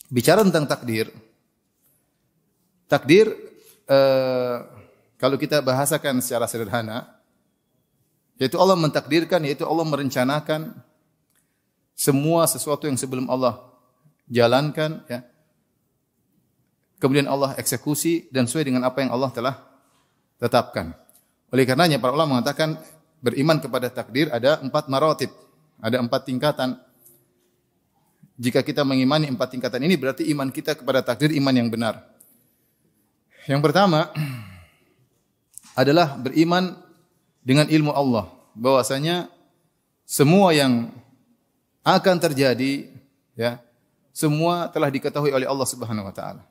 bicara tentang takdir, takdir kalau kita bahasakan secara sederhana, yaitu Allah mentakdirkan, yaitu Allah merencanakan semua sesuatu yang sebelum Allah jalankan, ya. Kemudian Allah eksekusi dan sesuai dengan apa yang Allah telah tetapkan. Oleh karenanya para ulama mengatakan beriman kepada takdir ada 4 maratib, ada 4 tingkatan. Jika kita mengimani 4 tingkatan ini berarti iman kita kepada takdir iman yang benar. Yang pertama adalah beriman dengan ilmu Allah, bahwasanya semua yang akan terjadi, ya, semua telah diketahui oleh Allah Subhanahu wa taala.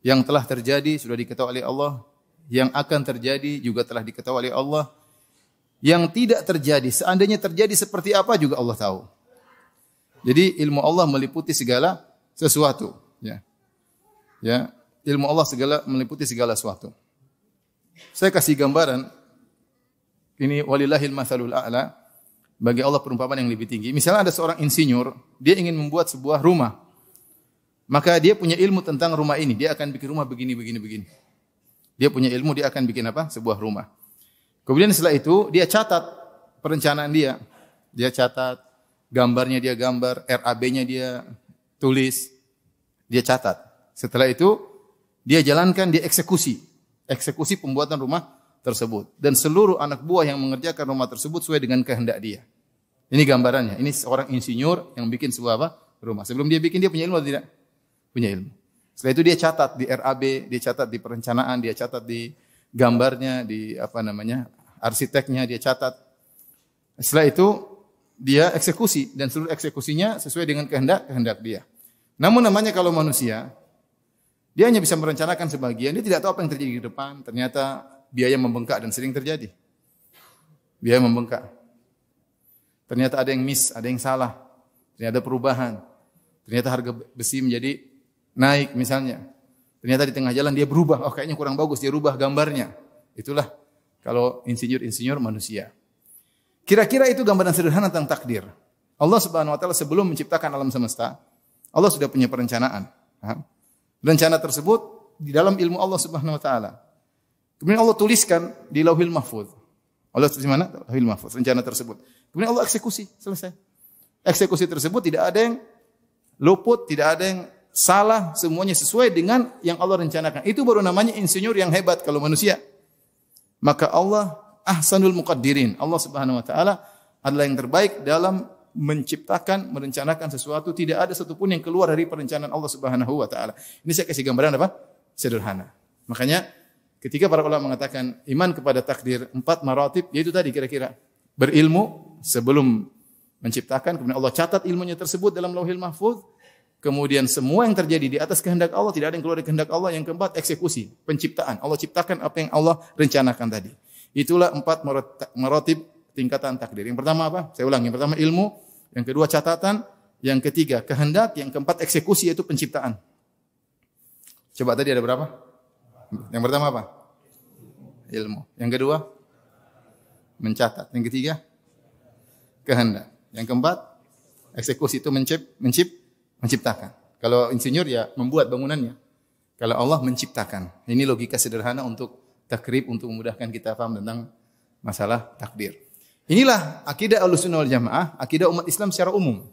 Yang telah terjadi sudah diketahui oleh Allah, yang akan terjadi juga telah diketahui oleh Allah. Yang tidak terjadi, seandainya terjadi seperti apa juga Allah tahu. Jadi ilmu Allah meliputi segala sesuatu, ya. Ya, ilmu Allah meliputi segala sesuatu. Saya kasih gambaran ini walillahil matsalul a'la, bagi Allah perumpamaan yang lebih tinggi. Misalnya ada seorang insinyur, dia ingin membuat sebuah rumah. Maka dia punya ilmu tentang rumah ini, dia akan bikin rumah begini. Dia punya ilmu, dia akan bikin apa? Sebuah rumah. Kemudian setelah itu dia catat perencanaan dia. Dia catat gambarnya, dia gambar, RAB-nya dia tulis, dia catat. Setelah itu dia jalankan, dia eksekusi pembuatan rumah tersebut. Dan seluruh anak buah yang mengerjakan rumah tersebut sesuai dengan kehendak dia. Ini gambarannya. Ini seorang insinyur yang bikin sebuah apa? Rumah. Sebelum dia bikin, dia punya ilmu atau tidak? Punya ilmu. Setelah itu dia catat di RAB, dia catat di perencanaan, dia catat di gambarnya, di arsiteknya dia catat. Setelah itu dia eksekusi dan seluruh eksekusinya sesuai dengan kehendak dia. Namun namanya kalau manusia, dia hanya bisa merencanakan sebagian, dia tidak tahu apa yang terjadi di depan. Ternyata biaya membengkak dan sering terjadi. Biaya membengkak. Ternyata ada yang miss, ada yang salah. Ternyata ada perubahan. Ternyata harga besi menjadi naik misalnya. Ternyata di tengah jalan dia berubah. Oh kayaknya kurang bagus, dia rubah gambarnya. Itulah kalau insinyur manusia. Kira-kira itu gambaran sederhana tentang takdir. Allah Subhanahu wa taala sebelum menciptakan alam semesta, Allah sudah punya perencanaan. Rencana tersebut di dalam ilmu Allah Subhanahu wa taala. Kemudian Allah tuliskan di Lauhil Mahfuz. Allah tulis di mana? Lauhil Mahfuz, rencana tersebut. Kemudian Allah eksekusi, selesai. Eksekusi tersebut tidak ada yang luput, tidak ada yang salah, semuanya sesuai dengan yang Allah rencanakan. Itu baru namanya insinyur yang hebat kalau manusia. Maka Allah ahsanul muqaddirin. Allah Subhanahu wa taala adalah yang terbaik dalam menciptakan, merencanakan sesuatu, tidak ada satupun yang keluar dari perencanaan Allah Subhanahu wa taala. Ini saya kasih gambaran apa? Sederhana. Makanya ketika para ulama mengatakan iman kepada takdir 4 maratib, yaitu tadi kira-kira berilmu sebelum menciptakan, kemudian Allah catat ilmunya tersebut dalam Lauhil Mahfuz, kemudian semua yang terjadi di atas kehendak Allah, tidak ada yang keluar dari kehendak Allah. Yang keempat, eksekusi, penciptaan. Allah ciptakan apa yang Allah rencanakan tadi. Itulah 4 maratib tingkatan takdir. Yang pertama apa? Saya ulangi. Yang pertama ilmu, yang kedua catatan, yang ketiga kehendak, yang keempat eksekusi yaitu penciptaan. Coba tadi ada berapa? Yang pertama apa? Ilmu. Yang kedua mencatat. Yang ketiga kehendak. Yang keempat eksekusi itu menciptakan. Kalau insinyur ya membuat bangunannya. Kalau Allah menciptakan. Ini logika sederhana untuk takrib, untuk memudahkan kita paham tentang masalah takdir. Inilah akidah Ahlussunnah wal Jamaah, akidah umat Islam secara umum.